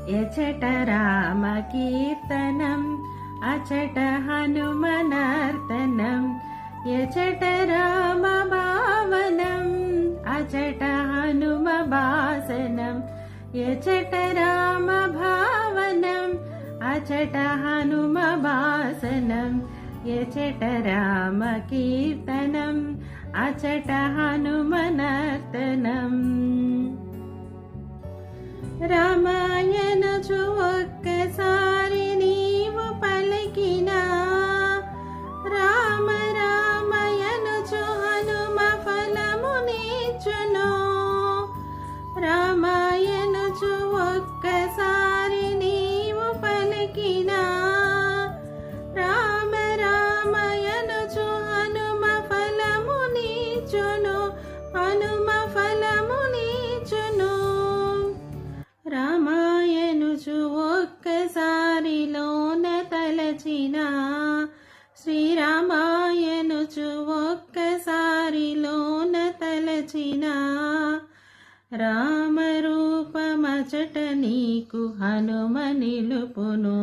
यचट रामकीर्तनम् अचट हनुमनर्तनम् यचट रामभावनम् अचट हनुमभासनम् यचट रामभावनम् अचट हनुमभासनम् यचट रामकीर्तनम् अचट हनुमनर्तनम् రామాయణచు ఒక్కసారి నీవు పలికినా రామ రామయనుచు హనుమ ఫలము నీచును రామాయణచు ఒక్కసారి నీవు పలికినా రామ రామయనుచు హనుమ ఫలము నీచును హనుమ ఫలము నీచును రామాయణుచు ఒక్కసారిలోన తలచిన శ్రీరామాయణుచు ఒక్కసారిలోన తలచిన రామరూపమచట నీకు హనుమ నిలుపును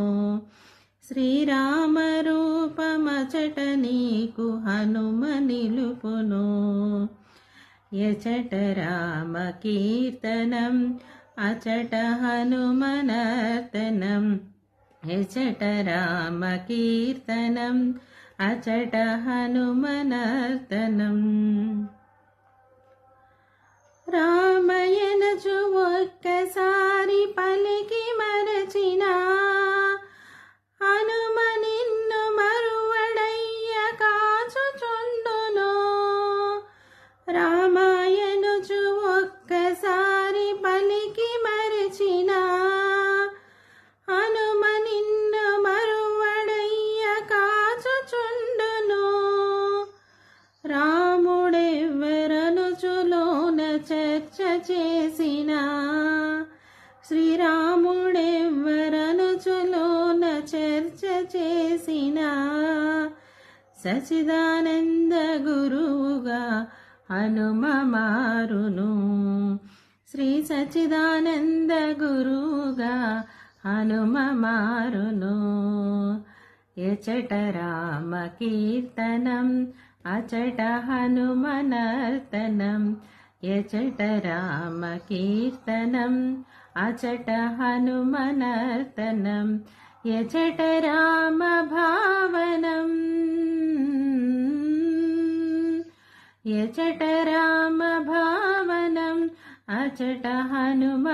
శ్రీరామరూపమచట నీకు హనుమ నిలుపును యచట రామ కీర్తనం అచట హనుమనర్తనం యచట రామ కీర్తనం అచట హనుమనర్తనం రామయనచు ఒక్కసారి పలికి మరచిన హనుమ నిన్ను మరువడయ్య కాచుచుండును రామాయణుచు ఒక్కసారి పలికి మరచిన హనుమ నిన్ను మరువడయ్య కాచుచుండును రాముడెవ్వరనుచులోన చర్చ చేసిన శ్రీరాముడెవ్వరనుచులోన చర్చ చేసిన సచిదానంద గురువుగా హనుమ మారును శ్రీ సచిదానంద గురువుగా హనుమ మారును యచట రామ కీర్తనం అచట హనుమనర్తనం యచట రామ కీర్తనం అచట హనుమనర్తనం యచట రామ భావనం యచట రామ భావనం అచట హనుమ